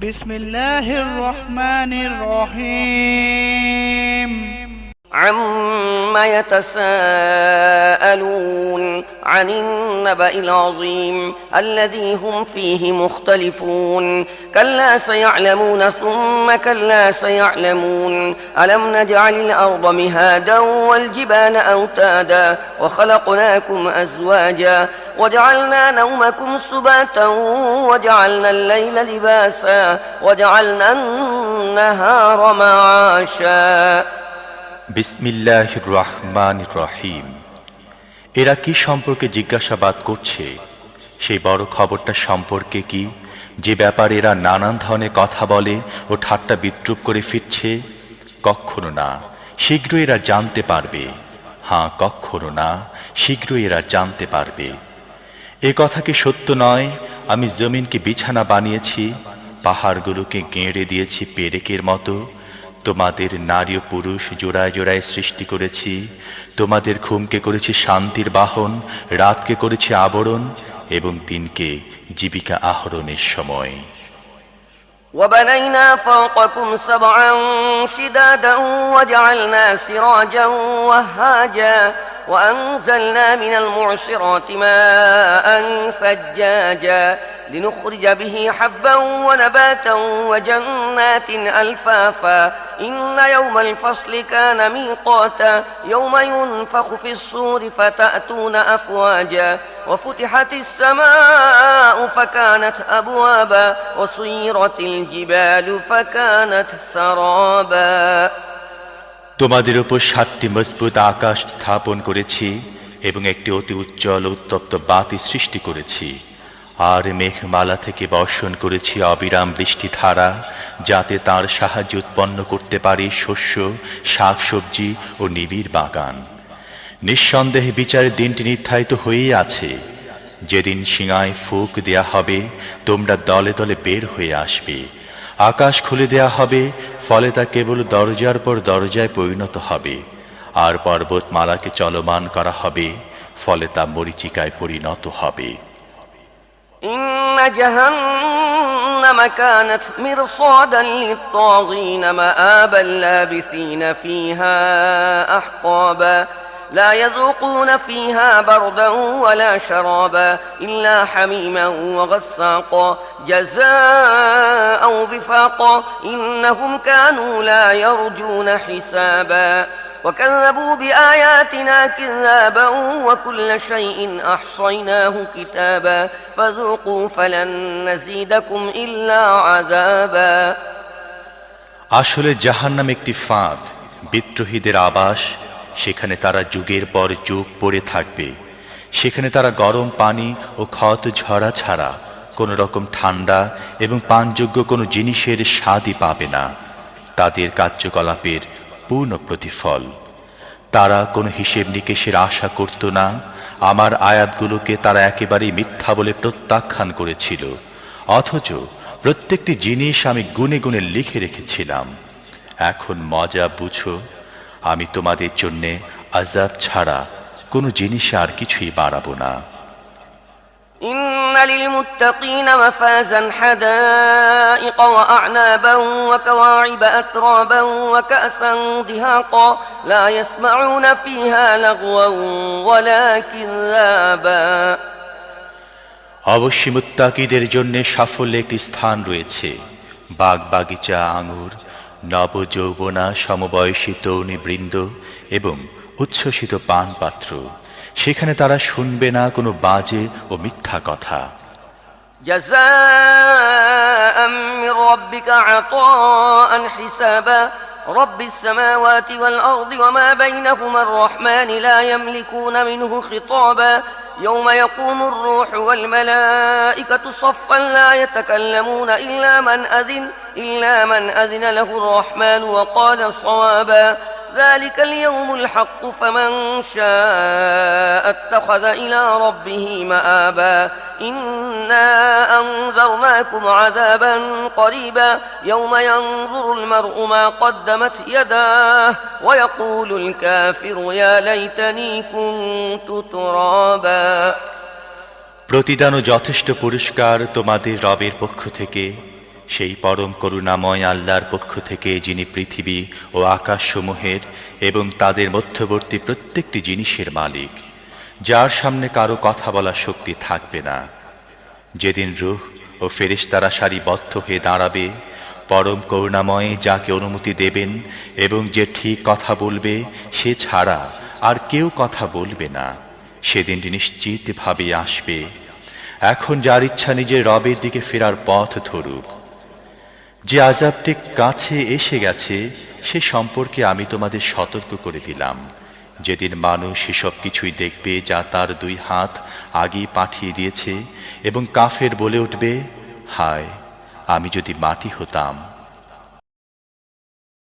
بسم الله الرحمن الرحيم عما يتساءلون عن النبأ العظيم الذي هم فيه مختلفون كلا سيعلمون ثم كلا سيعلمون ألم نجعل الأرض مهادا والجبال أوتادا وخلقناكم أزواجا وجعلنا نومكم سباتا وجعلنا الليل لباسا وجعلنا النهار معاشا বিসমিল্লাহির রহমানির রহিম। এরা কি সম্পর্কে জিজ্ঞাসাবাদ করছে? সেই বড় খবরটা সম্পর্কে কি, যে ব্যাপারে এরা নানান ধরনের কথা বলে ও ঠাট্টা বিদ্রূপ করে ফিরছে? কখনো না, শীঘ্রই এরা জানতে পারবে। হ্যাঁ, কখনো না, শীঘ্রই এরা জানতে পারবে। এ কথা কি সত্য নয়? আমি জমিনকে বিছানা বানিয়েছি, পাহাড়গুলোকে গেঁড়ে দিয়েছি পেরেকের মতো। তোমাদের নারী ও পুরুষ জোড়ায় জোড়ায় সৃষ্টি করেছি। তোমাদের ঘুমকে করেছি শান্তির বাহন, রাতকে করেছি আবরণ এবং দিনকে জীবিকা আহরণের সময়। وبنينا فوقكم سبعا شدادا وجعلنا سراجا وهاجا وأنزلنا من المعصرات ماء ثجاجا لنخرج به حبا ونباتا وجنات ألفافا إن يوم الفصل كان ميقاتا يوم ينفخ في الصور فتأتون أفواجا وفتحت السماء فكانت أبوابا وسيرت الجبال فكانت سرابا তোমাদের উপর 7টি মজবুত আকাশ স্থাপন করেছি এবং একটি অতি উজ্জ্বল উত্তপ্ত বাতি সৃষ্টি করেছি। আর মেঘমালা থেকে বর্ষণ করেছি অবিরাম বৃষ্টিধারা, যাতে তার সাহায্যে উৎপন্ন করতে পারে শস্য, শাকসবজি ও নিবিড় বাগান। নিঃসন্দেহে বিচারের দিনটি নির্ধারিত হয়েই আছে, যেদিন সিঙায় ফুঁক দেয়া হবে, তোমরা দলে দলে বের হয়ে আসবে। আকাশ খুলে দেয়া হবে, ফলে তা কেবল দরজার পর দরজায় পরিণত হবে। আর পর্বতমালাকে চলমান করা হবে, ফলে তা মরীচিকায় পরিণত হবে। إن جهنم كانت مرصادا للطاغين مآبا لابثين فيها أحقابا لا يذوقون فيها بردا ولا شرابا إلا حميما وغساقا جزاء وفاقا إنهم كانوا لا يرجون حسابا وكذبوا بآياتنا كذابا وكل شيء أحصيناه كتابا فذوقوا فلن نزيدكم إلا عذابا আসলে জাহান্নাম একটি ফাঁদ, বিদ্রোহীদের আবাস। সেখানে তারা যুগের পর যুগ পড়ে থাকবে। সেখানে তারা গরম পানি ও ক্ষত ঝরা ছাড়া কোনো রকম ঠান্ডা এবং পানযোগ্য কোনো জিনিসের স্বাদই পাবে না। তাদের কার্যকলাপের পূর্ণ প্রতিফল। তারা কোনো হিসেব নিকেশের আশা করত না। আমার আয়াতগুলোকে তারা একেবারেই মিথ্যা বলে প্রত্যাখ্যান করেছিল, অথচ প্রত্যেকটি জিনিস আমি গুনে গুনে লিখে রেখেছিলাম। এখন মজা বুঝো, আমি তোমাদের জন্যে আযাব ছাড়া কোনো জিনিসে আর কিছুই বাড়াবো না। إن للمتقين مفازا حدائق وأعنابا وكواعب أترابا وكأسا دهاقا لا يسمعون فيها لغوا ولا كذابا অবশ্যই মুত্তাকিদের জন্য সাফল্যে একটি স্থান রয়েছে। বাগ বাগিচা, আঙুর, নবযৌবনা সমবয়সী তরুণীবৃন্দ এবং উচ্ছ্বসিত পানপাত্র। সেখানে তারা শুনবে না কোনো বাজে ও মিথ্যা কথা। جزاء من ربك عطاء حسابا رب السماوات والأرض وما بينهما الرحمن لا يملكون منه خطابا يوم يقوم الروح والملائكة صفا لا يتكلمون إلا من أذن له الرحمن وقال صوابا ذلك اليوم الحق فمن شاء اتخذ إلى ربه مآبا إنا أنذرناكم عذابا قريبا يوم ينظر المرء ما قدمت يداه ويقول الكافر يا ليتني كنت ترابا প্রতিদান ও যথেষ্ট পুরস্কার তোমাদের রবের পক্ষ থেকে। সেই পরম করুণাময় আল্লাহর পক্ষ থেকে, যিনি পৃথিবী ও আকাশসমূহের এবং তাদের মধ্যবর্তী প্রত্যেকটি জিনিসের মালিক, যার সামনে কারো কথা বলার শক্তি থাকবে না। যেদিন রূহ ও ফেরেশতারা সারিবদ্ধ হয়ে দাঁড়াবে, পরম করুণাময় যাকে অনুমতি দেবেন এবং যে ঠিক কথা বলবে সে ছাড়া আর কেউ কথা বলবে না, সেদিনটি নিশ্চিতভাবে আসবে। এখন যার ইচ্ছা নিজের রবের দিকে ফেরার পথ ধরুক। যে আযাবটি কাছে এসে গেছে সে সম্পর্কে আমি তোমাদের সতর্ক করে দিলাম। যেদিন মানুষ সেসব কিছুই দেখবে যা তার দুই হাত আগেই পাঠিয়ে দিয়েছে, এবং কাফের বলে উঠবে, হায়, আমি যদি মাটি হতাম।